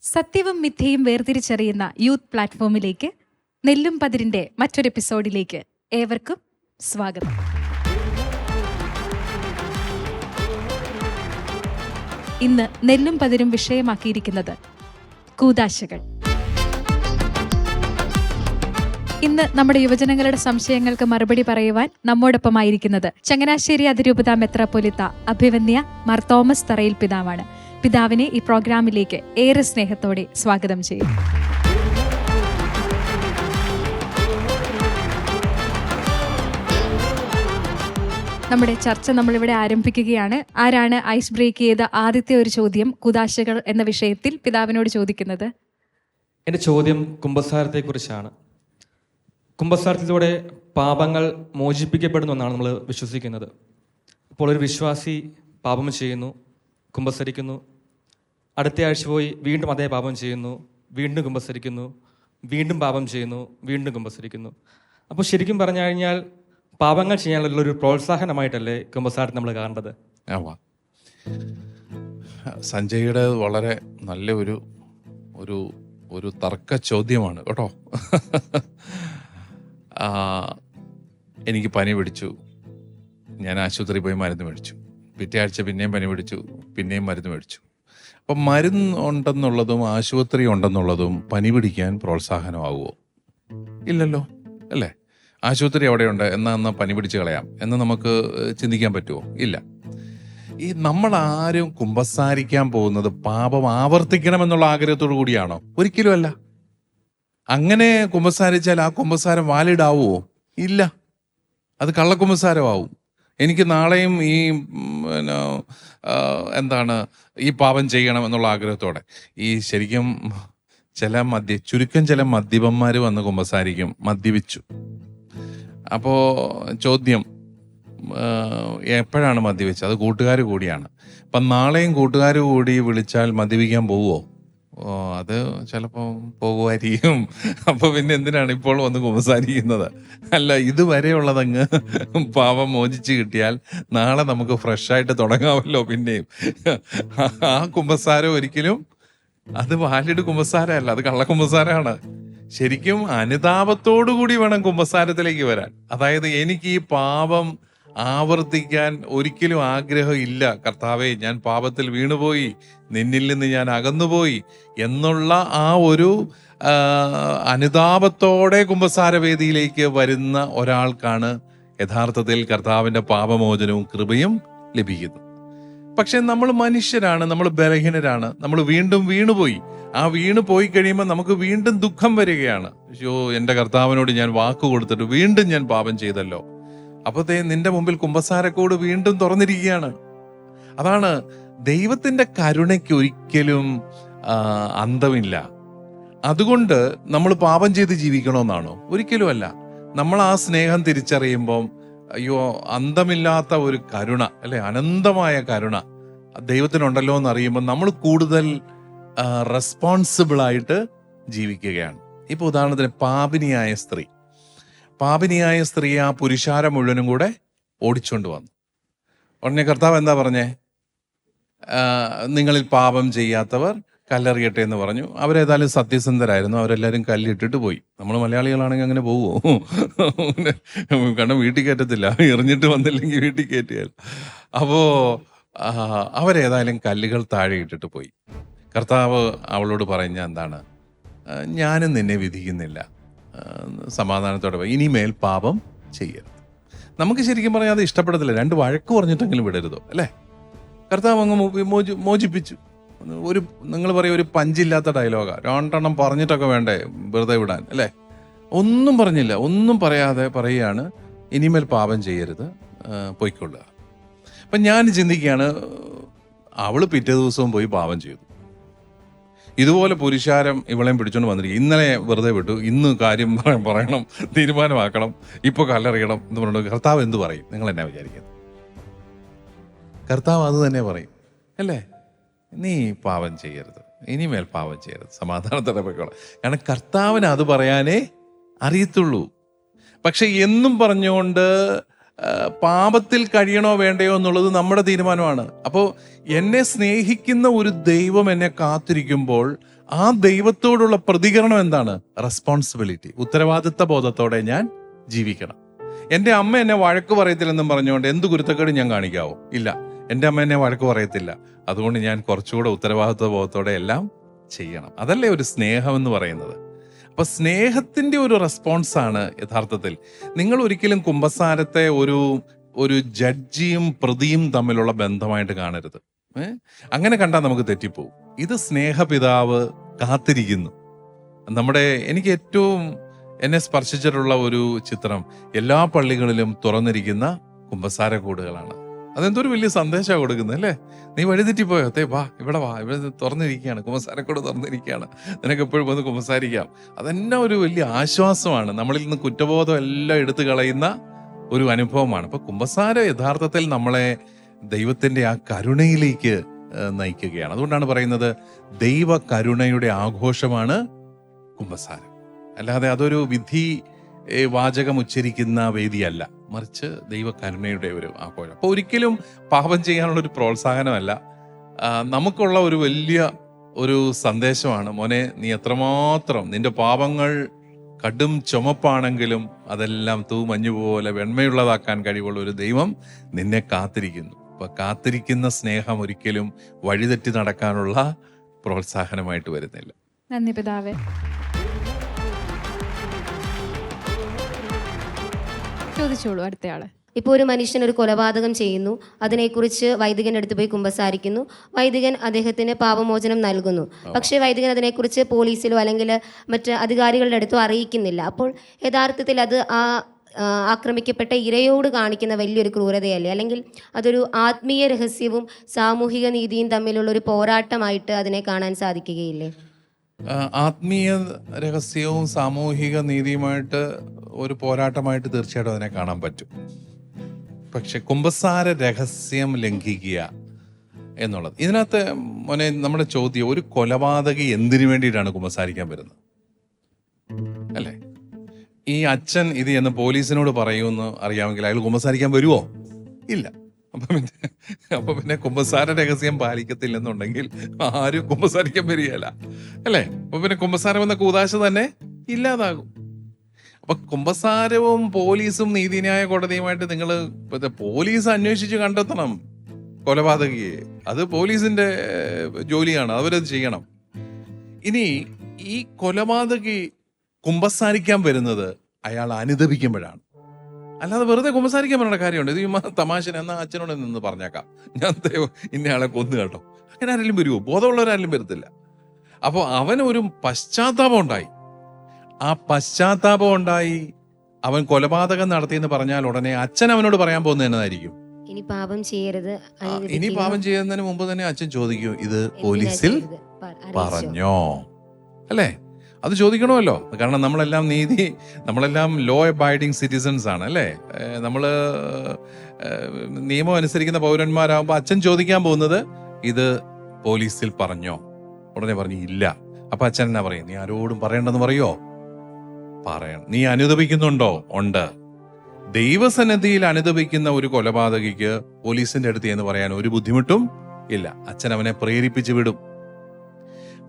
സത്യവും മിഥ്യയും വേർതിരിച്ചറിയുന്ന യൂത്ത് പ്ലാറ്റ്ഫോമിലേക്ക് നെല്ലും പതിരിന്റെ മറ്റൊരു എപ്പിസോഡിലേക്ക് ഏവർക്കും സ്വാഗതം. ഇന്ന് നെല്ലും പതിരും വിഷയമാക്കിയിരിക്കുന്നത് കൂദാശകൾ. ഇന്ന് നമ്മുടെ യുവജനങ്ങളുടെ സംശയങ്ങൾക്ക് മറുപടി പറയുവാൻ നമ്മോടൊപ്പമായിരിക്കുന്നത് ചങ്ങനാശ്ശേരി അതിരൂപത മെത്രാപ്പൊലീത്ത അഭിവന്യ മാർ തോമസ് തറയിൽ പിതാവാണ്. പിതാവിനെ ഈ പ്രോഗ്രാമിലേക്ക് ഏറെ സ്നേഹത്തോടെ സ്വാഗതം ചെയ്യും. നമ്മുടെ ചർച്ച നമ്മളിവിടെ ആരംഭിക്കുകയാണ്. ആരാണ് ഐസ് ബ്രേക്ക് ചെയ്ത ആദ്യത്തെ ഒരു ചോദ്യം കൂദാശകൾ എന്ന വിഷയത്തിൽ പിതാവിനോട് ചോദിക്കുന്നത്? എൻ്റെ ചോദ്യം കുമ്പസാരത്തെക്കുറിച്ചാണ്. കുമ്പസാരത്തിലൂടെ പാപങ്ങൾ മോചിപ്പിക്കപ്പെടുന്നു എന്നാണ് നമ്മൾ വിശ്വസിക്കുന്നത്. ഇപ്പോൾ ഒരു വിശ്വാസി പാപം ചെയ്യുന്നു, കുമ്പസരിക്കുന്നു, അടുത്ത ആഴ്ച പോയി വീണ്ടും അതേ പാപം ചെയ്യുന്നു, വീണ്ടും കുമ്പസരിക്കുന്നു, വീണ്ടും പാപം ചെയ്യുന്നു, വീണ്ടും കുമ്പസരിക്കുന്നു. അപ്പോൾ ശരിക്കും പറഞ്ഞു കഴിഞ്ഞാൽ പാപങ്ങൾ ചെയ്യാനുള്ള ഒരു പ്രോത്സാഹനമായിട്ടല്ലേ കുമ്പസാരത്തെ നമ്മൾ കാണേണ്ടത്? സഞ്ജയുടെ വളരെ നല്ല ഒരു തർക്ക ചോദ്യമാണ് കേട്ടോ. എനിക്ക് പനി പിടിച്ചു, ഞാൻ ആശുപത്രി പോയി മരുന്ന് മേടിച്ചു. പിറ്റേ ആഴ്ച പിന്നെയും പനി പിടിച്ചു, പിന്നെയും മരുന്ന് മേടിച്ചു. അപ്പം മരുന്ന് ഉണ്ടെന്നുള്ളതും ആശുപത്രി ഉണ്ടെന്നുള്ളതും പനി പിടിക്കാൻ പ്രോത്സാഹനമാകുമോ? ഇല്ലല്ലോ, അല്ലേ? ആശുപത്രി എവിടെയുണ്ട്, എന്നാൽ പനി പിടിച്ച് കളയാം എന്ന് നമുക്ക് ചിന്തിക്കാൻ പറ്റുമോ? ഇല്ല. ഈ നമ്മളാരും കുമ്പസാരിക്കാൻ പോകുന്നത് പാപം ആവർത്തിക്കണമെന്നുള്ള ആഗ്രഹത്തോടു കൂടിയാണോ? ഒരിക്കലും അല്ല. അങ്ങനെ കുമ്പസാരിച്ചാൽ ആ കുമ്പസാരം വാലിഡ് ആവുമോ? ഇല്ല, അത് കള്ളക്കുമ്പസാരമാവും. എനിക്ക് നാളെയും ഈ ഈ പാപം ചെയ്യണം എന്നുള്ള ആഗ്രഹത്തോടെ ഈ ശരിക്കും ചുരുക്കം ചില മദ്യപന്മാർ വന്ന് കുമ്പസാരിക്കും, മദ്യപിച്ചു. അപ്പോൾ ചോദ്യം, എപ്പോഴാണ് മദ്യപിച്ചത്? അത് കൂട്ടുകാർ കൂടിയാണ്. അപ്പം നാളെയും കൂട്ടുകാർ കൂടി വിളിച്ചാൽ മദ്യപിക്കാൻ പോവുമോ? അത് ചിലപ്പോൾ പോകുമായിരിക്കും. അപ്പോൾ പിന്നെ എന്തിനാണ് ഇപ്പോൾ വന്ന് കുമ്പസാരിക്കുന്നത്? അല്ല, ഇതുവരെയുള്ളതങ്ങ് പാപം മോചിച്ച് കിട്ടിയാൽ നാളെ നമുക്ക് ഫ്രഷായിട്ട് തുടങ്ങാമല്ലോ. പിന്നെയും ആ കുമ്പസാരം ഒരിക്കലും അത് വാലിഡ് കുമ്പസാരമല്ല, അത് കള്ളക്കുമ്പസാരമാണ്. ശരിക്കും അനുതാപത്തോടു കൂടി വേണം കുമ്പസാരത്തിലേക്ക് വരാൻ. അതായത് എനിക്ക് ഈ പാപം ആവർത്തിക്കാൻ ഒരിക്കലും ആഗ്രഹം ഇല്ല. കർത്താവേ, ഞാൻ പാപത്തിൽ വീണുപോയി, നിന്നിൽ നിന്ന് ഞാൻ അകന്നുപോയി എന്നുള്ള ആ ഒരു അനുതാപത്തോടെ കുമ്പസാരവേദിയിലേക്ക് വരുന്ന ഒരാൾക്കാണ് യഥാർത്ഥത്തിൽ കർത്താവിൻ്റെ പാപമോചനവും കൃപയും ലഭിക്കുന്നത്. പക്ഷെ നമ്മൾ മനുഷ്യരാണ്, നമ്മൾ ബലഹീനരാണ്, നമ്മൾ വീണ്ടും വീണുപോയി. ആ വീണ് പോയി കഴിയുമ്പോൾ നമുക്ക് വീണ്ടും ദുഃഖം വരികയാണ്. അയ്യോ, എൻ്റെ കർത്താവിനോട് ഞാൻ വാക്ക് കൊടുത്തിട്ട് വീണ്ടും ഞാൻ പാപം ചെയ്തല്ലോ. അപ്പോഴത്തേ നിന്റെ മുമ്പിൽ കുമ്പസാരക്കോട് വീണ്ടും തുറന്നിരിക്കുകയാണ്. അതാണ് ദൈവത്തിന്റെ കരുണയ്ക്ക് ഒരിക്കലും അന്തമില്ല. അതുകൊണ്ട് നമ്മൾ പാപം ചെയ്ത് ജീവിക്കണമെന്നാണോ? ഒരിക്കലും അല്ല. നമ്മൾ ആ സ്നേഹം തിരിച്ചറിയുമ്പം അയ്യോ, അന്തമില്ലാത്ത ഒരു കരുണ, അല്ലെ, അനന്തമായ കരുണ ദൈവത്തിനുണ്ടല്ലോ എന്ന് അറിയുമ്പോൾ നമ്മൾ കൂടുതൽ റെസ്പോൺസിബിളായിട്ട് ജീവിക്കുകയാണ്. ഇപ്പൊ ഉദാഹരണത്തിന് പാപിനിയായ സ്ത്രീ ആ പുരുഷാരം മുഴുവനും കൂടെ ഓടിച്ചുകൊണ്ട് വന്നു. ഉടനെ കർത്താവ് എന്താ പറഞ്ഞേ? നിങ്ങളിൽ പാപം ചെയ്യാത്തവർ കല്ലെറിയട്ടെ എന്ന് പറഞ്ഞു. അവരേതായാലും സത്യസന്ധരായിരുന്നു, അവരെല്ലാവരും കല്ലിട്ടിട്ട് പോയി. നമ്മൾ മലയാളികളാണെങ്കിൽ അങ്ങനെ പോവുമോ? കാരണം വീട്ടിൽ കയറ്റത്തില്ല, എറിഞ്ഞിട്ട് വന്നില്ലെങ്കിൽ വീട്ടിൽ കയറ്റിയാൽ. അപ്പോൾ അവരേതായാലും കല്ലുകൾ താഴെ ഇട്ടിട്ട് പോയി. കർത്താവ് അവളോട് പറഞ്ഞ എന്താണ്? ഞാനും നിന്നെ വിധിക്കുന്നില്ല, സമാധാനത്തോടെ പോയി, ഇനിമേൽ പാപം ചെയ്യരുത്. നമുക്ക് ശരിക്കും പറഞ്ഞാൽ അത് ഇഷ്ടപ്പെടത്തില്ല. 2 വഴക്ക് പറഞ്ഞിട്ടെങ്കിലും വിടരുതോ, അല്ലേ? കർത്താവ് അങ്ങ് മോചിപ്പിച്ചു. നിങ്ങൾ പറയും ഒരു പഞ്ചില്ലാത്ത ഡയലോഗാ. 2 എണ്ണം പറഞ്ഞിട്ടൊക്കെ വേണ്ടേ വെറുതെ വിടാൻ, അല്ലേ? ഒന്നും പറഞ്ഞില്ല, ഒന്നും പറയാതെ പറയുകയാണ്, ഇനിമേൽ പാപം ചെയ്യരുത്, പൊയ്ക്കൊള്ളുക. അപ്പം ഞാൻ ചിന്തിക്കുകയാണ്, അവള് പിറ്റേ ദിവസവും പോയി പാപം ചെയ്തു. ഇതുപോലെ പുരുഷാരം ഇവളെയും പിടിച്ചോണ്ട് വന്നിരിക്കും. ഇന്നലെ വെറുതെ വിട്ടു, ഇന്ന് കാര്യം പറയണം, തീരുമാനമാക്കണം, ഇപ്പൊ കല്ലെറിയണം എന്ന് പറഞ്ഞിട്ട് കർത്താവ് എന്ത് പറയും? നിങ്ങൾ എന്നാ വിചാരിക്കുന്നത്? കർത്താവ് അത് തന്നെ പറയും, അല്ലേ? നീ പാപം ചെയ്യരുത്, ഇനിമേൽ പാപം ചെയ്യരുത്, സമാധാനത്തോടെ പോയിക്കോളാം. കാരണം കർത്താവിന് അത് പറയാനേ അറിയത്തുള്ളൂ. പക്ഷെ എന്നും പറഞ്ഞുകൊണ്ട് പാപത്തിൽ കഴിയണോ വേണ്ടയോ എന്നുള്ളത് നമ്മുടെ തീരുമാനമാണ്. അപ്പോൾ എന്നെ സ്നേഹിക്കുന്ന ഒരു ദൈവം എന്നെ കാത്തിരിക്കുമ്പോൾ ആ ദൈവത്തോടുള്ള പ്രതികരണം എന്താണ്? റെസ്പോൺസിബിലിറ്റി, ഉത്തരവാദിത്ത ബോധത്തോടെ ഞാൻ ജീവിക്കണം. എൻ്റെ അമ്മ എന്നെ വഴക്ക് പറയത്തില്ലെന്നും പറഞ്ഞുകൊണ്ട് എന്ത് കുരുത്തക്കേട് ഞാൻ കാണിക്കാവോ? ഇല്ല, എൻ്റെ അമ്മ എന്നെ വഴക്ക് പറയത്തില്ല. അതുകൊണ്ട് ഞാൻ കുറച്ചുകൂടെ ഉത്തരവാദിത്ത ബോധത്തോടെ എല്ലാം ചെയ്യണം. അതല്ലേ ഒരു സ്നേഹം എന്ന് പറയുന്നത്. അപ്പൊ സ്നേഹത്തിന്റെ ഒരു റെസ്പോൺസാണ് യഥാർത്ഥത്തിൽ. നിങ്ങൾ ഒരിക്കലും കുമ്പസാരത്തെ ഒരു ജഡ്ജിയും പ്രതിയും തമ്മിലുള്ള ബന്ധമായിട്ട് കാണരുത്. അങ്ങനെ കണ്ടാൽ നമുക്ക് തെറ്റിപ്പോവും. ഇത് സ്നേഹപിതാവ് കാത്തിരിക്കുന്നു. എനിക്ക് ഏറ്റവും എന്നെ സ്പർശിച്ചിട്ടുള്ള ഒരു ചിത്രം എല്ലാ പള്ളികളിലും തുറന്നിരിക്കുന്ന കുമ്പസാര കൂടുകളാണ്. അതെന്തൊരു വലിയ സന്ദേശമാണ് കൊടുക്കുന്നത് അല്ലേ? നീ വഴിതെറ്റിപ്പോയോ? വാ ഇവിടെ തുറന്നിരിക്കുകയാണ്, കുമ്പസാരക്കൂട് തുറന്നിരിക്കുകയാണ്, നിനക്ക് എപ്പോഴും വന്ന് കുമ്പസാരിക്കാം. അതെന്നെ ഒരു വലിയ ആശ്വാസമാണ്. നമ്മളിൽ നിന്ന് കുറ്റബോധം എല്ലാം എടുത്തു കളയുന്ന ഒരു അനുഭവമാണ്. അപ്പൊ കുമ്പസാരം യഥാർത്ഥത്തിൽ നമ്മളെ ദൈവത്തിന്റെ ആ കരുണയിലേക്ക് നയിക്കുകയാണ്. അതുകൊണ്ടാണ് പറയുന്നത് ദൈവ കരുണയുടെ ആഘോഷമാണ് കുമ്പസാരം. അല്ലാതെ അതൊരു വിധി വാചകം ഉച്ചരിക്കുന്ന വേദിയല്ല, മറിച്ച് ദൈവകരുണയുടെ ഒരു ആഘോഷം. അപ്പോൾ ഒരിക്കലും പാപം ചെയ്യാനുള്ള ഒരു പ്രോത്സാഹനമല്ല, നമുക്കുള്ള ഒരു വലിയ ഒരു സന്ദേശമാണ്. മോനെ, നീ എത്രമാത്രം നിന്റെ പാപങ്ങൾ കടും ചുമപ്പാണെങ്കിലും അതെല്ലാം തൂമഞ്ഞു പോലെ വെണ്മയുള്ളതാക്കാൻ കഴിവുള്ള ഒരു ദൈവം നിന്നെ കാത്തിരിക്കുന്നു. അപ്പൊ കാത്തിരിക്കുന്ന സ്നേഹം ഒരിക്കലും വഴിതെറ്റി നടക്കാനുള്ള പ്രോത്സാഹനമായിട്ട് വരുന്നില്ല. നന്ദി പിതാവേ. ചോദിച്ചോളൂ അടുത്തയാള്. ഇപ്പോൾ ഒരു മനുഷ്യൻ ഒരു കൊലപാതകം ചെയ്യുന്നു, അതിനെക്കുറിച്ച് വൈദികൻ്റെ അടുത്ത് പോയി കുമ്പസാരിക്കുന്നു. വൈദികൻ അദ്ദേഹത്തിന് പാപമോചനം നൽകുന്നു. പക്ഷേ വൈദികൻ അതിനെക്കുറിച്ച് പോലീസിലോ അല്ലെങ്കിൽ മറ്റ് അധികാരികളുടെ അടുത്തോ അറിയിക്കുന്നില്ല. അപ്പോൾ യഥാർത്ഥത്തിൽ അത് ആക്രമിക്കപ്പെട്ട ഇരയോട് കാണിക്കുന്ന വലിയൊരു ക്രൂരതയല്ലേ? അല്ലെങ്കിൽ അതൊരു ആത്മീയ രഹസ്യവും സാമൂഹിക നീതിയും തമ്മിലുള്ള ഒരു പോരാട്ടമായിട്ട് അതിനെ കാണാൻ സാധിക്കുകയില്ലേ? ആത്മീയ രഹസ്യവും സാമൂഹിക നീതിയുമായിട്ട് ഒരു പോരാട്ടമായിട്ട് തീർച്ചയായിട്ടും അതിനെ കാണാൻ പറ്റും. പക്ഷെ കുമ്പസാര രഹസ്യം ലംഘിക്കുക എന്നുള്ളത്, ഇതിനകത്ത് മോനെ നമ്മുടെ ചോദ്യം, ഒരു കൊലപാതകി എന്തിനു വേണ്ടിയിട്ടാണ് കുമ്പസാരിക്കാൻ വരുന്നത് അല്ലേ? ഈ അച്ഛൻ ഇത് എന്ന് പോലീസിനോട് പറയുമെന്ന് അറിയാമെങ്കിൽ അയാൾ കുമ്പസാരിക്കാൻ വരുമോ? ഇല്ല. അപ്പൊ പിന്നെ കുമ്പസാര രഹസ്യം പാലിക്കത്തില്ലെന്നുണ്ടെങ്കിൽ ആരും കുമ്പസാരിക്കാൻ വരികയല്ല അല്ലേ? അപ്പൊ പിന്നെ കുമ്പസാരം എന്ന കൂതാശ തന്നെ ഇല്ലാതാകും. അപ്പൊ കുമ്പസാരവും പോലീസും നീതിന്യായ കോടതിയുമായിട്ട് നിങ്ങൾ പോലീസ് അന്വേഷിച്ച് കണ്ടെത്തണം കൊലപാതകിയെ. അത് പോലീസിന്റെ ജോലിയാണ്, അവരത് ചെയ്യണം. ഇനി ഈ കൊലപാതകി കുമ്പസാരിക്കാൻ വരുന്നത് അയാൾ അനുദപിക്കുമ്പോഴാണ്. അല്ലാതെ വെറുതെ കുമ്പസാരിക്കാൻ പറയുന്ന കാര്യമുണ്ട്. ഇത് തമാശന് എന്നാ അച്ഛനോട് നിന്ന് പറഞ്ഞേക്കാം, ഞാൻ ഇന്നയാളെ കൊന്നു കേട്ടോ, അങ്ങനെ ആരെങ്കിലും വരുമോ? ബോധമുള്ളവരാരെങ്കിലും വരത്തില്ല. അപ്പോൾ അവനൊരു പശ്ചാത്താപം ഉണ്ടായി. ആ പശ്ചാത്താപം ഉണ്ടായി അവൻ കൊലപാതകം നടത്തിയെന്ന് പറഞ്ഞാൽ ഉടനെ അച്ഛൻ അവനോട് പറയാൻ പോകുന്നത് എന്നതായിരിക്കും, ഇനി പാപം ചെയ്യരുത്. ഇനി പാപം ചെയ്യുന്നതിന് മുമ്പ് തന്നെ അച്ഛൻ ചോദിക്കും, ഇത് പോലീസിൽ പറഞ്ഞോ അല്ലേ? അത് ചോദിക്കണമല്ലോ. കാരണം നമ്മളെല്ലാം ലോ അബൈഡിങ് സിറ്റിസൺസ് ആണ് അല്ലേ? നമ്മള് നിയമം അനുസരിക്കുന്ന പൗരന്മാരാകുമ്പോൾ അച്ഛൻ ചോദിക്കാൻ പോകുന്നത്, ഇത് പോലീസിൽ പറഞ്ഞോ? ഉടനെ പറഞ്ഞു ഇല്ല. അപ്പൊ അച്ഛൻ എന്നാ പറയും? നീ ആരോടും പറയണ്ടെന്ന് പറയോ? പറയണം. നീ അനുദപിക്കുന്നുണ്ടോ? ഉണ്ട്. ദൈവസന്നിധിയിൽ അനുദപിക്കുന്ന ഒരു കൊലപാതകിക്ക് പോലീസിന്റെ അടുത്ത് എന്ന് പറയാൻ ഒരു ബുദ്ധിമുട്ടും ഇല്ല. അച്ഛൻ അവനെ പ്രേരിപ്പിച്ചു വിടും.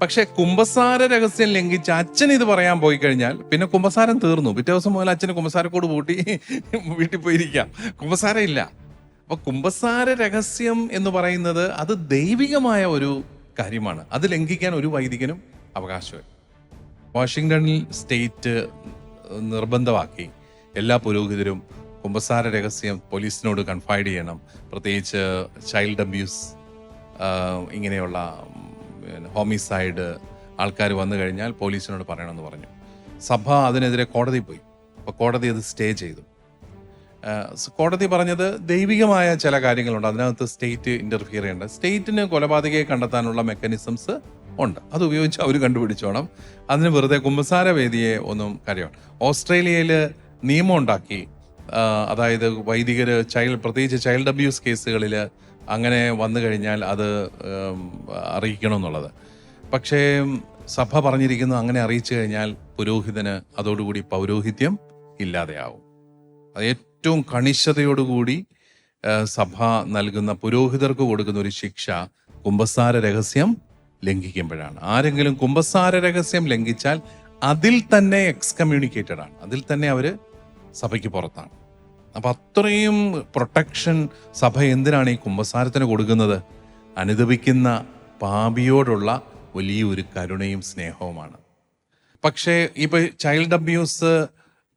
പക്ഷെ കുമ്പസാര രഹസ്യം ലംഘിച്ച് അച്ഛൻ ഇത് പറയാൻ പോയി കഴിഞ്ഞാൽ പിന്നെ കുമ്പസാരം തീർന്നു. പിറ്റേ ദിവസം മുതൽ അച്ഛന് കുമ്പസാരക്കോട് പൂട്ടി വീട്ടിൽ പോയിരിക്കാം, കുമ്പസാരം ഇല്ല. അപ്പൊ കുമ്പസാര രഹസ്യം എന്ന് പറയുന്നത് അത് ദൈവികമായ ഒരു കാര്യമാണ്. അത് ലംഘിക്കാൻ ഒരു വൈദികനും അവകാശമില്ല. വാഷിങ്ടണിൽ സ്റ്റേറ്റ് നിർബന്ധമാക്കി എല്ലാ പുരോഹിതരും കുമ്പസാര രഹസ്യം പോലീസിനോട് കൺഫൈഡ് ചെയ്യണം. പ്രത്യേകിച്ച് ചൈൽഡ് അബ്യൂസ്, ഇങ്ങനെയുള്ള ഹോമിസൈഡ് ആൾക്കാർ വന്നു കഴിഞ്ഞാൽ പോലീസിനോട് പറയണമെന്ന് പറഞ്ഞു. സഭ അതിനെതിരെ കോടതി പോയി. അപ്പോൾ കോടതി അത് സ്റ്റേ ചെയ്തു. കോടതി പറഞ്ഞത് ദൈവികമായ ചില കാര്യങ്ങളുണ്ട്, അതിനകത്ത് സ്റ്റേറ്റ് ഇന്റർഫിയർ ചെയ്യേണ്ട. സ്റ്റേറ്റിന് കൊലപാതകയെ കണ്ടെത്താനുള്ള മെക്കാനിസംസ് ഉണ്ട്, അത് ഉപയോഗിച്ച് അവർ കണ്ടുപിടിച്ചോണം. അതിന് വെറുതെ കുമ്പസാര വേദിയെ ഒന്നും കാര്യമാണ്. ഓസ്ട്രേലിയയിൽ നിയമം ഉണ്ടാക്കി, അതായത് വൈദികർ പ്രത്യേകിച്ച് ചൈൽഡ് അബ്യൂസ് കേസുകളിൽ അങ്ങനെ വന്നു കഴിഞ്ഞാൽ അത് അറിയിക്കണമെന്നുള്ളത്. പക്ഷേ സഭ പറഞ്ഞിരിക്കുന്നു, അങ്ങനെ അറിയിച്ചു കഴിഞ്ഞാൽ പുരോഹിതന് അതോടുകൂടി പൗരോഹിത്യം ഇല്ലാതെയാവും. അത് ഏറ്റവും കണിശതയോടുകൂടി സഭ നൽകുന്ന, പുരോഹിതർക്ക് കൊടുക്കുന്ന ഒരു ശിക്ഷ കുമ്പസാര രഹസ്യം ലംഘിക്കുമ്പോഴാണ്. ആരെങ്കിലും കുമ്പസാര രഹസ്യം ലംഘിച്ചാൽ അതിൽ തന്നെ എക്സ്കമ്മ്യൂണിക്കേറ്റഡ് ആണ്, അതിൽ തന്നെ അവർ സഭയ്ക്ക് പുറത്താണ്. അപ്പം അത്രയും പ്രൊട്ടക്ഷൻ സഭ എന്തിനാണ് ഈ കുമ്പസാരത്തിന് കൊടുക്കുന്നത്? അനുദപിക്കുന്ന പാപിയോടുള്ള വലിയൊരു കരുണയും സ്നേഹവുമാണ്. പക്ഷേ ഇപ്പൊ ചൈൽഡ് അബ്യൂസ്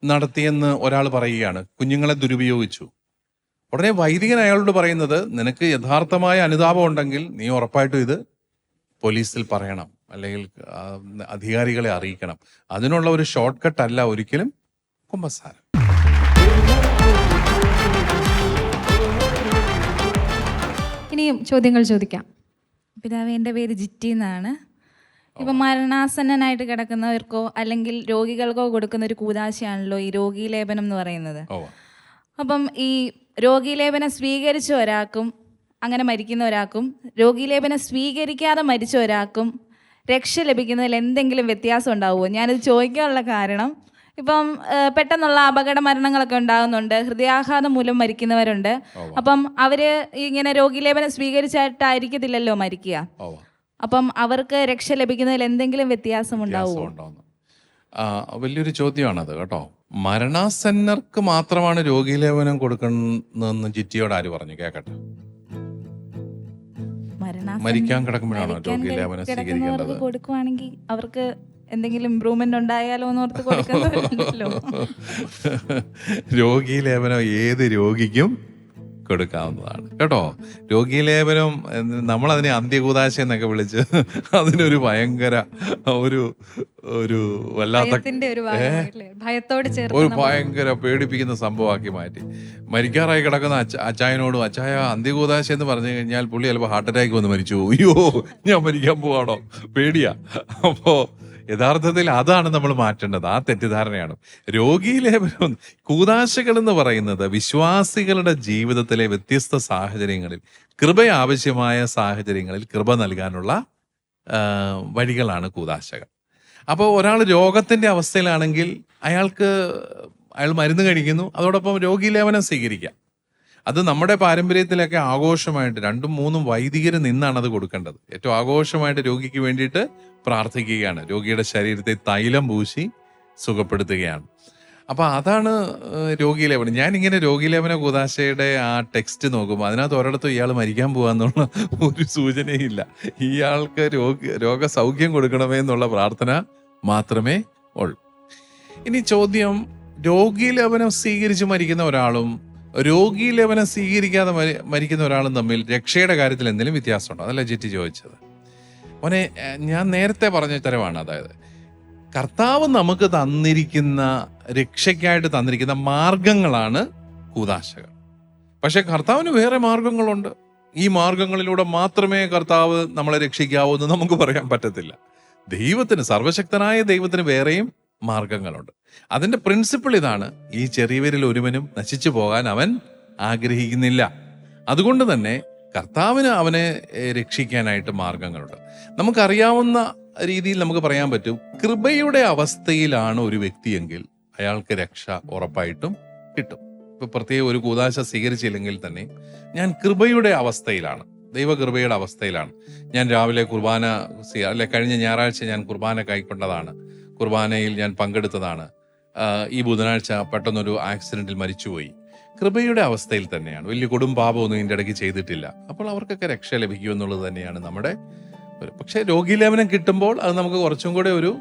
നടത്തിയെന്ന് ഒരാൾ പറയുകയാണ്, കുഞ്ഞുങ്ങളെ ദുരുപയോഗിച്ചു. ഉടനെ വൈദികൻ അയാളോട് പറയുന്നത്, നിനക്ക് യഥാർത്ഥമായ അനുതാപം ഉണ്ടെങ്കിൽ നീ ഉറപ്പായിട്ടും ഇത് പോലീസിൽ പറയണം, അല്ലെങ്കിൽ അധികാരികളെ അറിയിക്കണം. അതിനുള്ള ഒരു ഷോർട്ട് കട്ട് അല്ല ഒരിക്കലും കുമ്പസാരം. ഇനിയും ചോദ്യങ്ങൾ ചോദിക്കാം. പിതാവേ, എൻ്റെ പേര് ജിറ്റി എന്നാണ്. ഇപ്പം മരണാസന്നനായിട്ട് കിടക്കുന്നവർക്കോ അല്ലെങ്കിൽ രോഗികൾക്കോ കൊടുക്കുന്ന ഒരു കൂദാശയാണല്ലോ ഈ രോഗീലേപനം എന്ന് പറയുന്നത്. അപ്പം ഈ രോഗീലേപനം സ്വീകരിച്ച ഒരാൾക്കും അങ്ങനെ മരിക്കുന്ന ഒരാൾക്കും രോഗീലേപനം സ്വീകരിക്കാതെ മരിച്ച ഒരാൾക്കും രക്ഷ ലഭിക്കുന്നതിൽ എന്തെങ്കിലും വ്യത്യാസം ഉണ്ടാവുമോ? ഞാനിത് ചോദിക്കാനുള്ള കാരണം, ഇപ്പം പെട്ടെന്നുള്ള അപകട മരണങ്ങളൊക്കെ ഉണ്ടാകുന്നുണ്ട്, ഹൃദയാഘാതം മൂലം മരിക്കുന്നവരുണ്ട്. അപ്പം അവര് ഇങ്ങനെ രോഗീലേപനം സ്വീകരിച്ചിട്ടായിരിക്കത്തില്ലല്ലോ മരിക്കുക. അപ്പം അവർക്ക് രക്ഷ ലഭിക്കുന്നതിൽ എന്തെങ്കിലും വ്യത്യാസം ഉണ്ടാവുമോ? വലിയൊരു ചോദ്യമാണത് കേട്ടോ. മരണാസന്നർക്ക് മാത്രമാണ് രോഗീലേപനം കൊടുക്കുന്നതെന്ന് ജിറ്റിയോട് ആര് പറഞ്ഞു? കേക്കട്ടെ. മരിക്കാൻ കിടക്കുമ്പോഴാണോ രോഗീലേപനം സ്വീകരിക്കേണ്ടത്? കൊടുക്കുവാണെങ്കിൽ അവർക്ക് എന്തെങ്കിലും ഇംപ്രൂവ്മെന്റ് ഉണ്ടായാലോ എന്ന് ഓർത്ത് കൊടുക്കുന്നല്ലോ. രോഗീലേപനം ഏത് രോഗിക്കും കൊടുക്കാവുന്നതാണ് കേട്ടോ. രോഗീലേപനം നമ്മളതിനെ അന്ത്യകൂദാശ എന്നൊക്കെ വിളിച്ച് അതിനൊരു ഭയങ്കര ഒരു വല്ലാത്ത ഒരു ഭയങ്കര പേടിപ്പിക്കുന്ന സംഭവമാക്കി മാറ്റി. മരിക്കാറായി കിടക്കുന്ന അച്ചായനോടും, അച്ചായ അന്ത്യകൂദാശ എന്ന് പറഞ്ഞു കഴിഞ്ഞാൽ പുള്ളി ചിലപ്പോൾ ഹാർട്ട് അറ്റാക്ക് വന്ന് മരിച്ചു. അയ്യോ, ഞാൻ മരിക്കാൻ പോവാണോ, പേടിയാ. അപ്പോ യഥാർത്ഥത്തിൽ അതാണ് നമ്മൾ മാറ്റേണ്ടത്. ആ തെറ്റിദ്ധാരണയാണ്. രോഗീലേപനം, കൂദാശകൾ എന്ന് പറയുന്നത് വിശ്വാസികളുടെ ജീവിതത്തിലെ വ്യത്യസ്ത സാഹചര്യങ്ങളിൽ, കൃപ ആവശ്യമായ സാഹചര്യങ്ങളിൽ കൃപ നൽകാനുള്ള വഴികളാണ് കൂദാശകൾ. അപ്പോൾ ഒരാൾ രോഗത്തിന്റെ അവസ്ഥയിലാണെങ്കിൽ അയാൾ മരുന്ന് കഴിക്കുന്നു, അതോടൊപ്പം രോഗീലേപനം സ്വീകരിക്കാം. അത് നമ്മുടെ പാരമ്പര്യത്തിലൊക്കെ ആഘോഷമായിട്ട് 2-3 വൈദികർ നിന്നാണ് അത് കൊടുക്കേണ്ടത്. ഏറ്റവും ആഘോഷമായിട്ട് രോഗിക്ക് വേണ്ടിയിട്ട് പ്രാർത്ഥിക്കുകയാണ്, രോഗിയുടെ ശരീരത്തെ തൈലം പൂശി സുഖപ്പെടുത്തുകയാണ്. അപ്പൊ അതാണ് രോഗീലേപനം. ഞാനിങ്ങനെ രോഗീലേപന കൂദാശയുടെ ആ ടെക്സ്റ്റ് നോക്കുമ്പോൾ അതിനകത്ത് ഒരിടത്തും ഇയാൾ മരിക്കാൻ പോകാന്നുള്ള ഒരു സൂചനയില്ല. ഇയാൾക്ക് രോഗസൗഖ്യം കൊടുക്കണമേ എന്നുള്ള പ്രാർത്ഥന മാത്രമേ ഉള്ളൂ. ഇനി ചോദ്യം, രോഗീലേപനം സ്വീകരിച്ച് മരിക്കുന്ന ഒരാളും രോഗീലേപനം സ്വീകരിക്കാതെ മരിക്കുന്ന ഒരാളും തമ്മിൽ രക്ഷയുടെ കാര്യത്തിൽ എന്തെങ്കിലും വ്യത്യാസമുണ്ടോ? അതല്ല ജിറ്റി ചോദിച്ചത്. മോനെ, ഞാൻ നേരത്തെ പറഞ്ഞ തരമാണ്. അതായത് കർത്താവ് നമുക്ക് തന്നിരിക്കുന്ന, രക്ഷയ്ക്കായിട്ട് തന്നിരിക്കുന്ന മാർഗങ്ങളാണ് കൂദാശകൾ. പക്ഷെ കർത്താവിന് വേറെ മാർഗങ്ങളുണ്ട്. ഈ മാർഗങ്ങളിലൂടെ മാത്രമേ കർത്താവ് നമ്മളെ രക്ഷിക്കാവൂ എന്ന് നമുക്ക് പറയാൻ പറ്റത്തില്ല. ദൈവത്തിന്, സർവശക്തനായ ദൈവത്തിന് വേറെയും മാർഗങ്ങളുണ്ട്. അതിന്റെ പ്രിൻസിപ്പിൾ ഇതാണ്: ഈ ചെറിയവരിൽ ഒരുവനും നശിച്ചു പോകാൻ അവൻ ആഗ്രഹിക്കുന്നില്ല. അതുകൊണ്ട് തന്നെ കർത്താവിന് അവനെ രക്ഷിക്കാനായിട്ട് മാർഗങ്ങളുണ്ട്. നമുക്കറിയാവുന്ന രീതിയിൽ നമുക്ക് പറയാൻ പറ്റും, കൃപയുടെ അവസ്ഥയിലാണ് ഒരു വ്യക്തിയെങ്കിൽ അയാൾക്ക് രക്ഷ ഉറപ്പായിട്ടും കിട്ടും. ഇപ്പൊ പ്രത്യേക ഒരു കൂദാശ സ്വീകരിച്ചില്ലെങ്കിൽ തന്നെ ഞാൻ കൃപയുടെ അവസ്ഥയിലാണ്, ദൈവകൃപയുടെ അവസ്ഥയിലാണ്. ഞാൻ രാവിലെ കുർബാന, കഴിഞ്ഞ ഞായറാഴ്ച ഞാൻ കുർബാന കൈക്കൊണ്ടതാണ്, കുർബാനയിൽ ഞാൻ പങ്കെടുത്തതാണ്. ഈ ബുധനാഴ്ച പെട്ടെന്നൊരു ആക്സിഡന്റിൽ മരിച്ചുപോയി. കൃപയുടെ അവസ്ഥയിൽ തന്നെയാണ്, വലിയ കൊടും പാപമൊന്നും ഇതിൻ്റെ ഇടയ്ക്ക് ചെയ്തിട്ടില്ല. അപ്പോൾ അവർക്കൊക്കെ രക്ഷ ലഭിക്കും എന്നുള്ളത് തന്നെയാണ് നമ്മുടെ പക്ഷേ രോഗീലേപനം കിട്ടുമ്പോൾ അത് നമുക്ക് കുറച്ചും കൂടെ ഒരു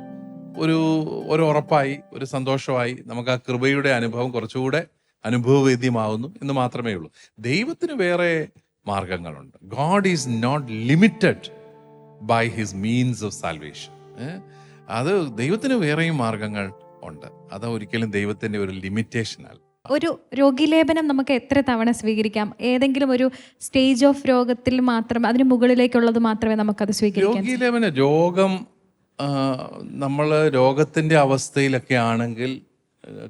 ഉറപ്പായി, ഒരു സന്തോഷമായി, നമുക്ക് ആ കൃപയുടെ അനുഭവം കുറച്ചുകൂടെ അനുഭവവേദ്യമാവുന്നു എന്ന് മാത്രമേ ഉള്ളൂ. ദൈവത്തിന് വേറെ മാർഗങ്ങളുണ്ട്. God is not limited by his means of salvation. അത് ദൈവത്തിന് വേറെയും മാർഗങ്ങൾ ഉണ്ട്. അത് ഒരിക്കലും ദൈവത്തിന്റെ ഒരു ലിമിറ്റേഷൻ അല്ല. ഒരു രോഗീലേപനം നമുക്ക് എത്ര തവണ സ്വീകരിക്കാം? ഏതെങ്കിലും ഒരു സ്റ്റേജ് ഓഫ് രോഗത്തിൽ മാത്രമേ, അതിന് മുകളിലേക്കുള്ളത് മാത്രമേ നമുക്കത് സ്വീകരിക്കാം? രോഗീലേപനം, രോഗം, നമ്മൾ രോഗത്തിന്റെ അവസ്ഥയിലൊക്കെ ആണെങ്കിൽ,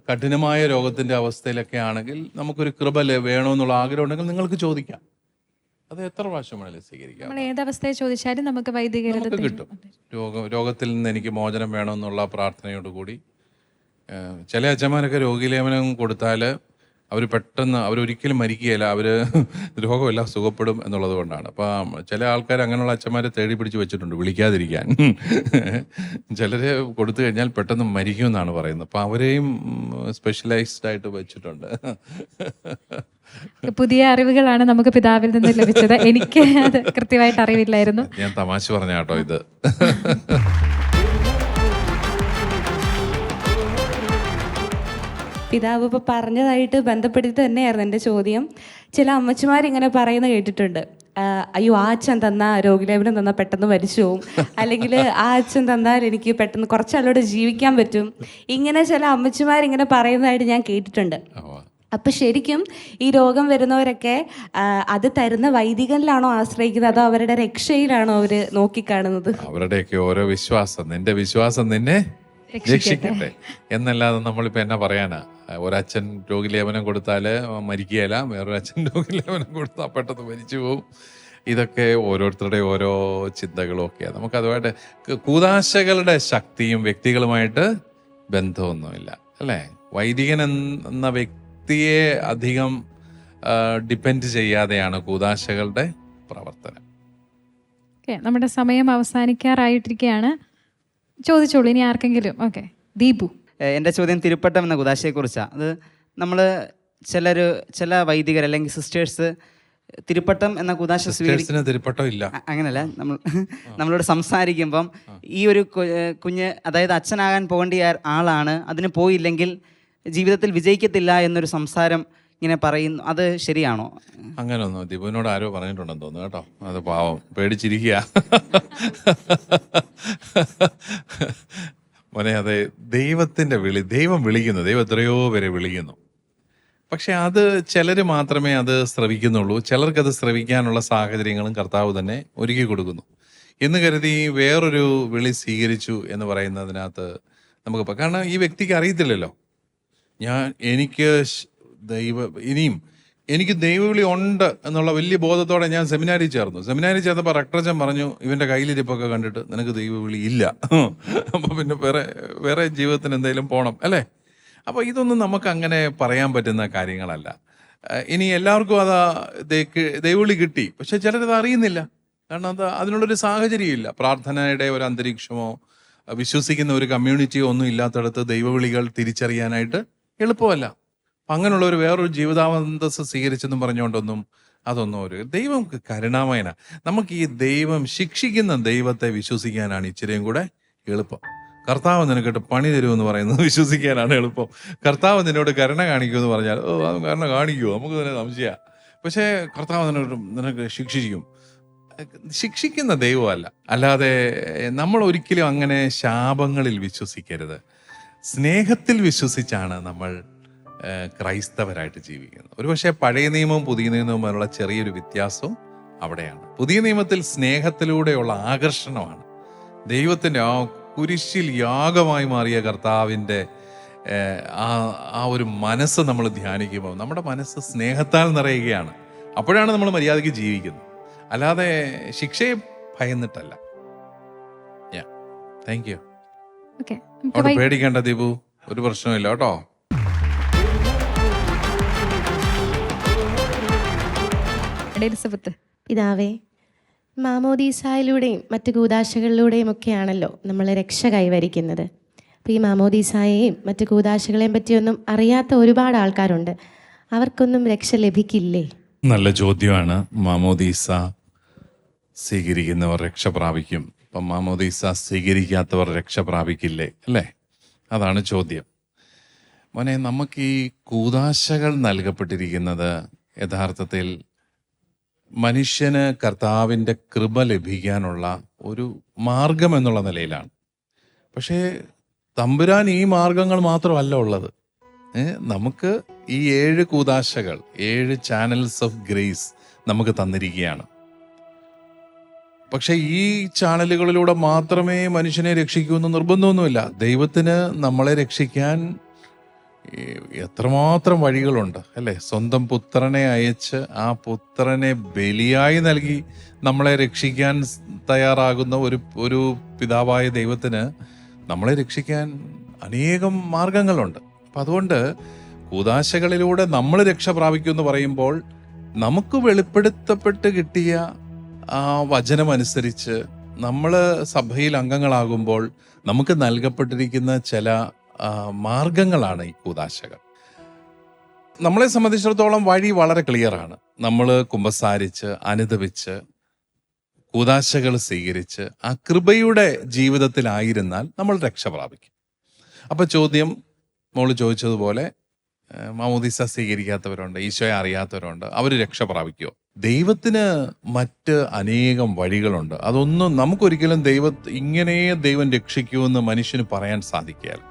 കഠിനമായ രോഗത്തിന്റെ അവസ്ഥയിലൊക്കെ ആണെങ്കിൽ നമുക്കൊരു കൃപ വേണമെന്നുള്ള ആഗ്രഹം ഉണ്ടെങ്കിൽ നിങ്ങൾക്ക് ചോദിക്കാം. അത് എത്ര പ്രാവശ്യം വേണേലും സ്വീകരിക്കാം. നമ്മൾ ഏതവസ്ഥയെ ചോദിച്ചാലും നമുക്ക് വൈദികർക്ക് കിട്ടും. രോഗത്തിൽ നിന്ന് എനിക്ക് മോചനം വേണമെന്നുള്ള പ്രാർത്ഥനയോടുകൂടി ചില അച്ഛന്മാരൊക്കെ രോഗീലേപനം കൊടുത്താൽ അവർ പെട്ടെന്ന് അവരൊരിക്കലും മരിക്കുകയില്ല, അവർ രോഗമെല്ലാം സുഖപ്പെടും എന്നുള്ളത് കൊണ്ടാണ്. അപ്പം ചില ആൾക്കാർ അങ്ങനെയുള്ള അച്ഛന്മാരെ തേടി പിടിച്ച് വെച്ചിട്ടുണ്ട് വിളിക്കാതിരിക്കാൻ. ചിലർ കൊടുത്തു കഴിഞ്ഞാൽ പെട്ടെന്ന് മരിക്കുമെന്നാണ് പറയുന്നത്. അപ്പം അവരെയും സ്പെഷ്യലൈസ്ഡ് ആയിട്ട് വെച്ചിട്ടുണ്ട്. പുതിയ അറിവുകളാണ് നമുക്ക് പിതാവിൽ നിന്ന് ലഭിച്ചത്. എനിക്ക് അത് കൃത്യമായിട്ട് അറിവില്ലായിരുന്നു. ഞാൻ തമാശ പറഞ്ഞ കേട്ടോ ഇത്. പിതാവ് ഇപ്പോൾ പറഞ്ഞതായിട്ട് ബന്ധപ്പെടുത്തി തന്നെയായിരുന്നു എൻ്റെ ചോദ്യം. ചില അമ്മച്ചിമാരിങ്ങനെ പറയുന്നത് കേട്ടിട്ടുണ്ട്, അയ്യോ ആ അച്ഛൻ തന്ന രോഗിലേപനം തന്നാൽ പെട്ടെന്ന് മരിച്ചു പോവും, അല്ലെങ്കിൽ ആ അച്ഛൻ തന്നാൽ എനിക്ക് പെട്ടെന്ന് കുറച്ചാളോടെ ജീവിക്കാൻ പറ്റും. ഇങ്ങനെ ചില അമ്മച്ചിമാരിങ്ങനെ പറയുന്നതായിട്ട് ഞാൻ കേട്ടിട്ടുണ്ട്. അപ്പം ശരിക്കും ഈ രോഗം വരുന്നവരൊക്കെ അത് തരുന്ന വൈദികനിലാണോ ആശ്രയിക്കുന്നത്, അതോ അവരുടെ രക്ഷയിലാണോ അവർ നോക്കിക്കാണുന്നത്? അവരുടെയൊക്കെ ഓരോ വിശ്വാസം, നിന്റെ വിശ്വാസം നിന്നെ രക്ഷിക്കട്ടെ എന്നല്ലാതെ നമ്മളിപ്പോൾ എന്നാ പറയാനാ. ഒരച്ഛൻ രോഗിലേപനം കൊടുത്താൽ മരിക്കുകയില്ല, വേറൊരച്ഛൻ രോഗിലേപനം കൊടുത്താൽ പെട്ടെന്ന് മരിച്ചു പോവും. ഇതൊക്കെ ഓരോരുത്തരുടെ ഓരോ ചിന്തകളും ഒക്കെയാണ്. നമുക്കതുമായിട്ട് കൂദാശകളുടെ ശക്തിയും വ്യക്തികളുമായിട്ട് ബന്ധമൊന്നുമില്ല, അല്ലേ? വൈദികൻ എന്ന വ്യക്തിയെ അധികം ഡിപ്പെൻഡ് ചെയ്യാതെയാണ് കൂദാശകളുടെ പ്രവർത്തനം. നമ്മുടെ സമയം അവസാനിക്കാറായിട്ടിരിക്കുകയാണ്. ചോദിച്ചോളൂ ഇനി ആർക്കെങ്കിലും. ഓക്കെ, ദീപു. എൻ്റെ ചോദ്യം തിരുപ്പട്ടം എന്ന കുദാശയെക്കുറിച്ചാണ്. അത് നമ്മൾ ചില വൈദികർ അല്ലെങ്കിൽ സിസ്റ്റേഴ്സ് തിരുപ്പട്ടം എന്ന കുദാശ തിരുപ്പട്ടം ഇല്ല, അങ്ങനല്ല, നമ്മളോട് സംസാരിക്കുമ്പം ഈ ഒരു കുഞ്ഞ്, അതായത് അച്ഛനാകാൻ പോകേണ്ട ആളാണ്, അതിന് പോയില്ലെങ്കിൽ ജീവിതത്തിൽ വിജയിക്കത്തില്ല എന്നൊരു സംസാരം ഇങ്ങനെ പറയുന്നു. അത് ശരിയാണോ? അങ്ങനെയൊന്നും ദീപുവിനോട് ആരോ പറഞ്ഞിട്ടുണ്ടെന്ന് തോന്നുന്നു കേട്ടോ. അത് പാവം പേടിച്ചിരിക്കുക. മോനെ, അതെ, ദൈവത്തിൻ്റെ വിളി, ദൈവം വിളിക്കുന്നു, ദൈവം എത്രയോ പേരെ വിളിക്കുന്നു. പക്ഷെ അത് ചിലർ മാത്രമേ അത് ശ്രവിക്കുന്നുള്ളൂ. ചിലർക്കത് ശ്രവിക്കാനുള്ള സാഹചര്യങ്ങളും കർത്താവ് തന്നെ ഒരുക്കി കൊടുക്കുന്നു എന്ന് കരുതി വേറൊരു വിളി സ്വീകരിച്ചു എന്ന് പറയുന്നതിനകത്ത് നമുക്ക്, കാരണം ഈ വ്യക്തിക്ക് അറിയത്തില്ലല്ലോ എനിക്ക് ദൈവവിളി ഉണ്ട് എന്നുള്ള വലിയ ബോധത്തോടെ ഞാൻ സെമിനാരിൽ ചേർന്നു. സെമിനാരിൽ ചേർന്നപ്പോൾ റക്ടറച്ചൻ പറഞ്ഞു, ഇവൻ്റെ കയ്യിലിരിപ്പൊക്കെ കണ്ടിട്ട് നിനക്ക് ദൈവവിളി ഇല്ല, അപ്പോൾ പിന്നെ വേറെ ജീവിതത്തിന് എന്തെങ്കിലും പോകണം, അല്ലേ? അപ്പോൾ ഇതൊന്നും നമുക്ക് അങ്ങനെ പറയാൻ പറ്റുന്ന കാര്യങ്ങളല്ല. ഇനി എല്ലാവർക്കും ദൈവവിളി കിട്ടി, പക്ഷെ ചിലരത് അറിയുന്നില്ല. കാരണം അതിനുള്ളൊരു സാഹചര്യമില്ല. പ്രാർത്ഥനയുടെ ഒരു അന്തരീക്ഷമോ വിശ്വസിക്കുന്ന ഒരു കമ്മ്യൂണിറ്റിയോ ഒന്നും ഇല്ലാത്തടത്ത് ദൈവവിളികൾ തിരിച്ചറിയാനായിട്ട് എളുപ്പമല്ല. അങ്ങനെയുള്ള വേറൊരു ജീവിതാന്തസ് സ്വീകരിച്ചെന്നും പറഞ്ഞുകൊണ്ടൊന്നും അതൊന്നും ദൈവം കരുണാമയന. നമുക്ക് ഈ ദൈവം ശിക്ഷിക്കുന്ന ദൈവത്തെ വിശ്വസിക്കാനാണ് ഇച്ചിരിയും കൂടെ എളുപ്പം. കർത്താവ് നിനക്കിട്ട് പണി തരുമെന്ന് പറയുന്നത് വിശ്വസിക്കാനാണ് എളുപ്പം. കർത്താവ് നിന്നോട് കരുണ കാണിക്കുമെന്ന് പറഞ്ഞാൽ അത് കരുണ കാണിക്കുമോ, നമുക്ക് തന്നെ സംശയമാണ്. പക്ഷേ കർത്താവ് നിനക്ക് ശിക്ഷിക്കുന്ന ദൈവമല്ല. അല്ലാതെ നമ്മൾ ഒരിക്കലും അങ്ങനെ ശാപങ്ങളിൽ വിശ്വസിക്കരുത്. സ്നേഹത്തിൽ വിശ്വസിച്ചാണ് നമ്മൾ ക്രൈസ്തവരായിട്ട് ജീവിക്കുന്നത്. ഒരുപക്ഷെ പഴയ നിയമവും പുതിയ നിയമവും തമ്മിലുള്ള ചെറിയൊരു വ്യത്യാസവും അവിടെയാണ്. പുതിയ നിയമത്തിൽ സ്നേഹത്തിലൂടെയുള്ള ആകർഷണമാണ്. ദൈവത്തിൻ്റെ ആ കുരിശിൽ യാഗമായി മാറിയ കർത്താവിൻ്റെ ആ ഒരു മനസ്സ് നമ്മൾ ധ്യാനിക്കുമ്പോൾ നമ്മുടെ മനസ്സ് സ്നേഹത്താൽ നിറയുകയാണ്. അപ്പോഴാണ് നമ്മൾ മര്യാദയ്ക്ക് ജീവിക്കുന്നത്, അല്ലാതെ ശിക്ഷയെ ഭയന്നിട്ടല്ല. Thank you. അവിടെ പേടിക്കേണ്ട ദീപു, ഒരു പ്രശ്നമില്ല കേട്ടോ. പിതാവേ, മാമോദീസായിലൂടെയും മറ്റ് കൂദാശകളിലൂടെയും ഒക്കെയാണല്ലോ നമ്മൾ രക്ഷ കൈവരിക്കുന്നത്. അപ്പോൾ ഈ മാമോദീസായെയും മറ്റ് കൂദാശകളെയും പറ്റിയൊന്നും അറിയാത്ത ഒരുപാട് ആൾക്കാരുണ്ട്. അവർക്കൊന്നും രക്ഷ ലഭിക്കില്ലേ? നല്ല ചോദ്യമാണ്. മാമോദീസ സ്വീകരിക്കുന്നവർ രക്ഷ പ്രാപിക്കും, അപ്പം മാമോദീസ സ്വീകരിക്കാത്തവർ രക്ഷ പ്രാപിക്കില്ലേ, അല്ലേ? അതാണ് ചോദ്യം. മോനെ, നമുക്ക് ഈ കൂദാശകൾ നൽകപ്പെട്ടിരിക്കുന്നത് യഥാർത്ഥത്തിൽ മനുഷ്യന് കർത്താവിൻ്റെ കൃപ ലഭിക്കാനുള്ള ഒരു മാർഗം എന്നുള്ള നിലയിലാണ്. പക്ഷേ തമ്പുരാൻ ഈ മാർഗങ്ങൾ മാത്രമല്ല ഉള്ളത്. നമുക്ക് ഈ 7 കൂദാശകൾ, 7 ചാനൽസ് ഓഫ് ഗ്രേസ് നമുക്ക് തന്നിരിക്കുകയാണ്. പക്ഷെ ഈ ചാനലുകളിലൂടെ മാത്രമേ മനുഷ്യനെ രക്ഷിക്കൂ എന്ന് നിർബന്ധമൊന്നുമില്ല. ദൈവത്തിന് നമ്മളെ രക്ഷിക്കാൻ എത്രമാത്രം വഴികളുണ്ട്, അല്ലേ? സ്വന്തം പുത്രനെ അയച്ച് ആ പുത്രനെ ബലിയായി നൽകി നമ്മളെ രക്ഷിക്കാൻ തയ്യാറാകുന്ന ഒരു പിതാവായ ദൈവത്തിന് നമ്മളെ രക്ഷിക്കാൻ അനേകം മാർഗങ്ങളുണ്ട്. അപ്പം അതുകൊണ്ട് കൂദാശകളിലൂടെ നമ്മൾ രക്ഷ പ്രാപിക്കുമെന്ന് പറയുമ്പോൾ നമുക്ക് വെളിപ്പെടുത്തപ്പെട്ട് കിട്ടിയ ആ വചനമനുസരിച്ച് നമ്മൾ സഭയിൽ അംഗങ്ങളാകുമ്പോൾ നമുക്ക് നൽകപ്പെട്ടിരിക്കുന്ന ചില മാർഗങ്ങളാണ് ഈ കൂദാശകൾ. നമ്മളെ സംബന്ധിച്ചിടത്തോളം വഴി വളരെ ക്ലിയറാണ്. നമ്മൾ കുമ്പസാരിച്ച് അനുദപിച്ച് കൂദാശകൾ സ്വീകരിച്ച് ആ കൃപയുടെ ജീവിതത്തിലായിരുന്നാൽ നമ്മൾ രക്ഷ പ്രാപിക്കും. അപ്പൊ ചോദ്യം മോള് ചോദിച്ചതുപോലെ മാമോദീസ സ്വീകരിക്കാത്തവരുണ്ട്, ഈശോയെ അറിയാത്തവരുണ്ട്, അവർ രക്ഷ പ്രാപിക്കുമോ? ദൈവത്തിന് മറ്റ് അനേകം വഴികളുണ്ട്. അതൊന്നും നമുക്കൊരിക്കലും ഇങ്ങനെ ദൈവം രക്ഷിക്കുമെന്ന് മനുഷ്യന് പറയാൻ സാധിക്കുകയില്ല.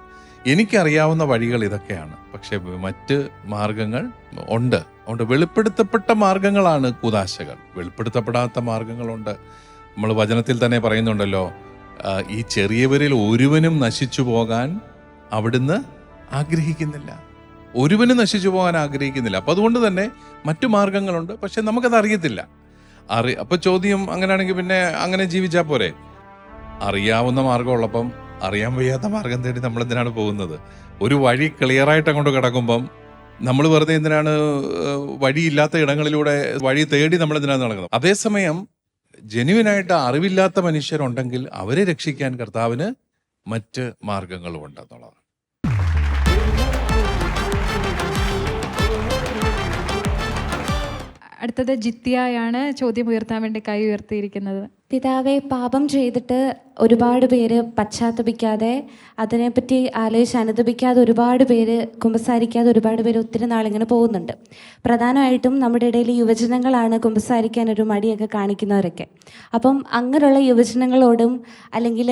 എനിക്കറിയാവുന്ന വഴികൾ ഇതൊക്കെയാണ്. പക്ഷെ മറ്റ് മാർഗങ്ങൾ ഉണ്ട്. വെളിപ്പെടുത്തപ്പെട്ട മാർഗങ്ങളാണ് കൂദാശകൾ. വെളിപ്പെടുത്തപ്പെടാത്ത മാർഗങ്ങളുണ്ട്. നമ്മൾ വചനത്തിൽ തന്നെ പറയുന്നുണ്ടല്ലോ, ഈ ചെറിയവരിൽ ഒരുവനും നശിച്ചു പോകാൻ അവിടുന്ന് ആഗ്രഹിക്കുന്നില്ല. ഒരുവനും നശിച്ചു പോകാൻ ആഗ്രഹിക്കുന്നില്ല. അപ്പൊ അതുകൊണ്ട് തന്നെ മറ്റു മാർഗങ്ങളുണ്ട്. പക്ഷെ നമുക്കത് അറിയത്തില്ല. അപ്പൊ ചോദ്യം അങ്ങനെയാണെങ്കിൽ പിന്നെ അങ്ങനെ ജീവിച്ചാൽ പോരെ? അറിയാവുന്ന മാർഗം ഉള്ളപ്പം അറിയാൻ വയ്യാത്ത മാർഗം തേടി നമ്മൾ എന്തിനാണ് പോകുന്നത്? ഒരു വഴി ക്ലിയറായിട്ട് അങ്ങോട്ട് കിടക്കുമ്പം നമ്മൾ വെറുതെ എന്തിനാണ് വഴിയില്ലാത്ത ഇടങ്ങളിലൂടെ വഴി തേടി നമ്മൾ എന്തിനാണ് നടക്കുന്നത്? അതേസമയം ജെന്യുവിനായിട്ട് അറിവില്ലാത്ത മനുഷ്യരുണ്ടെങ്കിൽ അവരെ രക്ഷിക്കാൻ കർത്താവിന് മറ്റ് മാർഗങ്ങളും ഉണ്ടെന്നുള്ളതാണ്. അടുത്തത് ജിത്തിയായാണ് ചോദ്യം ഉയർത്താൻ വേണ്ടി കൈ ഉയർത്തിയിരിക്കുന്നത്. പിതാവെ, പാപം ചെയ്തിട്ട് ഒരുപാട് പേര് പശ്ചാത്തപിക്കാതെ, അതിനെപ്പറ്റി ആലോചിച്ച് അനുദപിക്കാതെ ഒരുപാട് പേര്, കുമ്പസാരിക്കാതെ ഒരുപാട് പേര് ഒത്തിരി നാളിങ്ങനെ പോകുന്നുണ്ട്. പ്രധാനമായിട്ടും നമ്മുടെ ഇടയിൽ യുവജനങ്ങളാണ് കുമ്പസാരിക്കാൻ ഒരു മടിയൊക്കെ കാണിക്കുന്നവരൊക്കെ. അപ്പം അങ്ങനെയുള്ള യുവജനങ്ങളോടും അല്ലെങ്കിൽ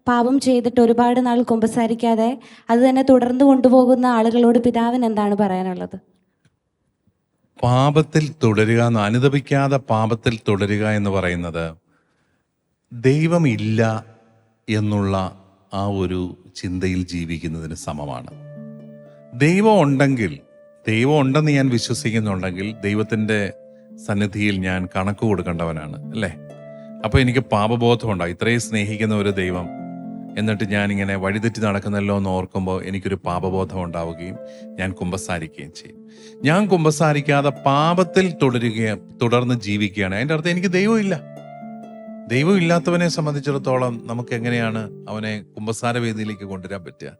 പാപം ചെയ്തിട്ട് ഒരുപാട് നാൾ കുമ്പസാരിക്കാതെ അത് തന്നെ തുടർന്ന് കൊണ്ടുപോകുന്ന ആളുകളോട് പിതാവിന് എന്താണ് പറയാനുള്ളത്? പാപത്തിൽ തുടരുക, അനുദപിക്കാതെ പാപത്തിൽ തുടരുക എന്ന് പറയുന്നത് ദൈവമില്ല എന്നുള്ള ആ ഒരു ചിന്തയിൽ ജീവിക്കുന്നതിന് സമമാണ്. ദൈവം ഉണ്ടെന്ന് ഞാൻ വിശ്വസിക്കുന്നുണ്ടെങ്കിൽ ദൈവത്തിൻ്റെ സന്നിധിയിൽ ഞാൻ കണക്ക് കൊടുക്കേണ്ടവനാണ്, അല്ലേ? അപ്പോൾ എനിക്ക് പാപബോധം ഉണ്ടാകും. ഇത്രയും സ്നേഹിക്കുന്ന ഒരു ദൈവം എന്നിട്ട് ഞാനിങ്ങനെ വഴിതെറ്റി നടക്കുന്നല്ലോ എന്ന് ഓർക്കുമ്പോൾ എനിക്കൊരു പാപബോധം ഉണ്ടാവുകയും ഞാൻ കുമ്പസാരിക്കുകയും ചെയ്യും. ഞാൻ കുമ്പസാരിക്കാതെ പാപത്തിൽ തുടർന്ന് ജീവിക്കുകയാണ്. അതിൻ്റെ അർത്ഥം എനിക്ക് ദൈവം ഇല്ലാത്തവനെ സംബന്ധിച്ചിടത്തോളം നമുക്ക് എങ്ങനെയാണ് അവനെ കുമ്പസാര വേദിയിലേക്ക് കൊണ്ടുവരാൻ പറ്റുക?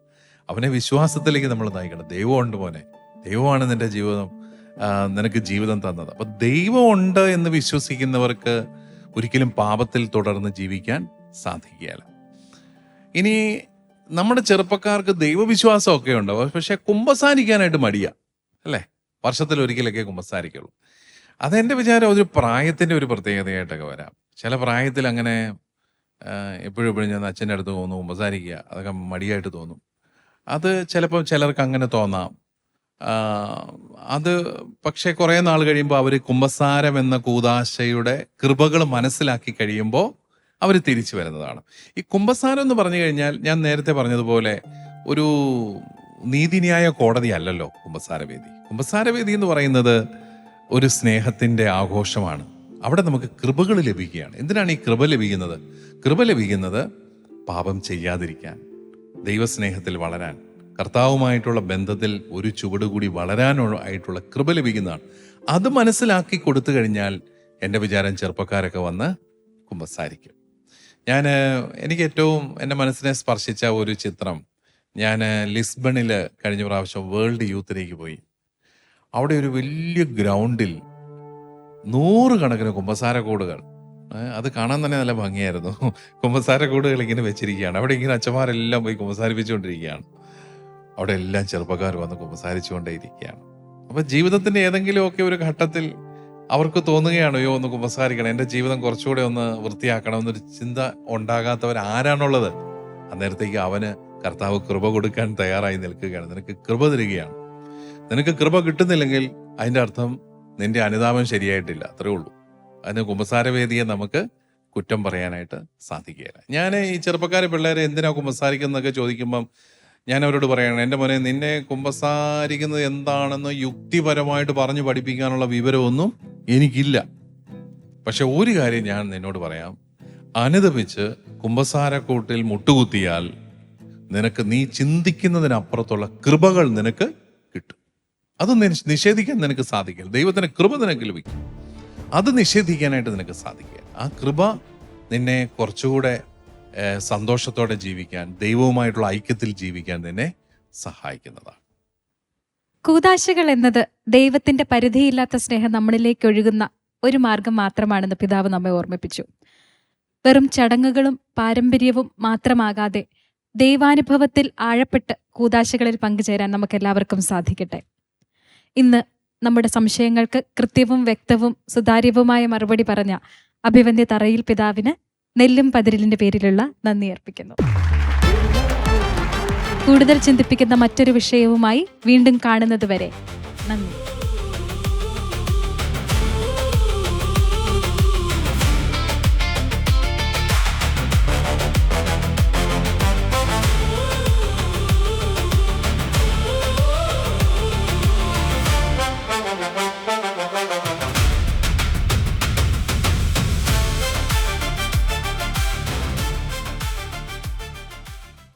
അവനെ വിശ്വാസത്തിലേക്ക് നമ്മൾ നയിക്കണം. ദൈവമുണ്ട് മോനെ, ദൈവമാണ് നിന്റെ ജീവിതം, നിനക്ക് ജീവിതം തന്നത്. അപ്പൊ ദൈവമുണ്ട് എന്ന് വിശ്വസിക്കുന്നവർക്ക് ഒരിക്കലും പാപത്തിൽ തുടർന്ന് ജീവിക്കാൻ സാധിക്കുകയില്ല. ഇനി നമ്മുടെ ചെറുപ്പക്കാർക്ക് ദൈവവിശ്വാസമൊക്കെ ഉണ്ട്, പക്ഷെ കുമ്പസാരിക്കാനായിട്ട് മടിയാ, അല്ലേ? വർഷത്തിൽ ഒരിക്കലൊക്കെ കുമ്പസാരിക്കുള്ളൂ. അതെൻ്റെ വിചാരം ഒരു പ്രായത്തിൻ്റെ ഒരു പ്രത്യേകതയായിട്ടൊക്കെ വരാം. ചില പ്രായത്തിൽ അങ്ങനെ എപ്പോഴും ഞാൻ അച്ഛൻ്റെ അടുത്ത് തോന്നും കുമ്പസാരിക്കുക, അതൊക്കെ മടിയായിട്ട് തോന്നും. അത് ചിലപ്പോൾ ചിലർക്ക് അങ്ങനെ തോന്നാം. അത് പക്ഷേ കുറേ നാൾ കഴിയുമ്പോൾ അവർ കുമ്പസാരം എന്ന കൂദാശയുടെ കൃപകൾ മനസ്സിലാക്കി കഴിയുമ്പോൾ അവർ തിരിച്ചു വരുന്നതാണ്. ഈ കുമ്പസാരം എന്ന് പറഞ്ഞു കഴിഞ്ഞാൽ ഞാൻ നേരത്തെ പറഞ്ഞതുപോലെ ഒരു നീതിന്യായ കോടതി അല്ലല്ലോ കുമ്പസാരവേദി. കുമ്പസാരവേദി എന്ന് പറയുന്നത് ഒരു സ്നേഹത്തിൻ്റെ ആഘോഷമാണ്. അവിടെ നമുക്ക് കൃപകൾ ലഭിക്കുകയാണ്. എന്തിനാണ് ഈ കൃപ ലഭിക്കുന്നത്? കൃപ ലഭിക്കുന്നത് പാപം ചെയ്യാതിരിക്കാൻ, ദൈവസ്നേഹത്തിൽ വളരാൻ, കർത്താവുമായിട്ടുള്ള ബന്ധത്തിൽ ഒരു ചുവട് കൂടി വളരാനായിട്ടുള്ള കൃപ ലഭിക്കുന്നതാണ്. അത് മനസ്സിലാക്കി കൊടുത്തു കഴിഞ്ഞാൽ എൻ്റെ വിചാരം ചെറുപ്പക്കാരൊക്കെ വന്ന് കുമ്പസാരിക്കും. എനിക്ക് ഏറ്റവും എൻ്റെ മനസ്സിനെ സ്പർശിച്ച ഒരു ചിത്രം, ഞാൻ ലിസ്ബണിൽ കഴിഞ്ഞ പ്രാവശ്യം വേൾഡ് യൂത്തിലേക്ക് പോയി. അവിടെ ഒരു വലിയ ഗ്രൗണ്ടിൽ 100 കണക്കിന് കുമ്പസാരക്കൂടുകൾ, അത് കാണാൻ തന്നെ നല്ല ഭംഗിയായിരുന്നു. കുമ്പസാരക്കൂടുകൾ ഇങ്ങനെ വെച്ചിരിക്കുകയാണ്. അവിടെ ഇങ്ങനെ അച്ഛന്മാരെല്ലാം പോയി കുമ്പസാരിപ്പിച്ചുകൊണ്ടിരിക്കുകയാണ്. അവിടെ എല്ലാം ചെറുപ്പക്കാർ വന്ന് കുമ്പസാരിച്ചുകൊണ്ടേയിരിക്കുകയാണ്. അപ്പം ജീവിതത്തിൻ്റെ ഏതെങ്കിലുമൊക്കെ ഒരു ഘട്ടത്തിൽ അവർക്ക് തോന്നുകയാണ്, അയ്യോ ഒന്ന് കുമ്പസാരിക്കണം, എൻ്റെ ജീവിതം കുറച്ചുകൂടെ ഒന്ന് വൃത്തിയാക്കണം എന്നൊരു ചിന്ത ഉണ്ടാകാത്തവർ ആരാണുള്ളത്? അന്നേരത്തേക്ക് അവന് കർത്താവ് കൃപ കൊടുക്കാൻ തയ്യാറായി നിൽക്കുകയാണ്. നിനക്ക് കൃപ തരികയാണ്. നിനക്ക് കൃപ കിട്ടുന്നില്ലെങ്കിൽ അതിൻ്റെ അർത്ഥം നിന്റെ അനുതാപം ശരിയായിട്ടില്ല, അത്രേ ഉള്ളൂ. അതിന് കുമ്പസാരവേദിയെ നമുക്ക് കുറ്റം പറയാനായിട്ട് സാധിക്കുകയില്ല. ഞാൻ ഈ ചെറുപ്പക്കാരെ പിള്ളേരെ എന്തിനാ കുമ്പസാരിക്കുന്നതൊക്കെ ചോദിക്കുമ്പം ഞാൻ അവരോട് പറയണം, എൻ്റെ മോനെ, നിന്നെ കുമ്പസാരിക്കുന്നത് എന്താണെന്ന് യുക്തിപരമായിട്ട് പറഞ്ഞു പഠിപ്പിക്കാനുള്ള വിവരമൊന്നും എനിക്കില്ല. പക്ഷെ ഒരു കാര്യം ഞാൻ നിന്നോട് പറയാം, അനുദപിച്ച് കുമ്പസാരക്കൂട്ടിൽ മുട്ടുകുത്തിയാൽ നിനക്ക് നീ ചിന്തിക്കുന്നതിനപ്പുറത്തുള്ള കൃപകൾ നിനക്ക് കിട്ടും. അത് നിഷേധിക്കാൻ നിനക്ക് സാധിക്കില്ല. ദൈവത്തിന്റെ കൃപ നിനക്ക് ലഭിക്കും. അത് നിഷേധിക്കാനായിട്ട് നിനക്ക് സാധിക്കുക. ആ കൃപ നിന്നെ കുറച്ചുകൂടെ സന്തോഷത്തോടെ ജീവിക്കാൻ, ദൈവവുമായിട്ടുള്ള ഐക്യത്തിൽ ജീവിക്കാൻ നിന്നെ സഹായിക്കുന്നതാണ്. കൂദാശകൾ എന്നത് ദൈവത്തിന്റെ പരിധിയില്ലാത്ത സ്നേഹം നമ്മളിലേക്ക് ഒഴുകുന്ന ഒരു മാർഗം മാത്രമാണെന്ന് പിതാവ് നമ്മെ ഓർമ്മിപ്പിച്ചു. വെറും ചടങ്ങുകളും പാരമ്പര്യവും മാത്രമാകാതെ ദൈവാനുഭവത്തിൽ ആഴപ്പെട്ട് കൂദാശകളിൽ പങ്കുചേരാൻ നമുക്കെല്ലാവർക്കും സാധിക്കട്ടെ. ഇന്ന് നമ്മുടെ സംശയങ്ങൾക്ക് കൃത്യവും വ്യക്തവും സുതാര്യവുമായ മറുപടി പറഞ്ഞ അഭിവന്ദ്യ തറയിൽ പിതാവിന് നെല്ലും പതിരിലിന്റെ പേരിലുള്ള നന്ദി അർപ്പിക്കുന്നു. കൂടുതൽ ചിന്തിപ്പിക്കുന്ന മറ്റൊരു വിഷയവുമായി വീണ്ടും കാണുന്നതുവരെ നന്ദി.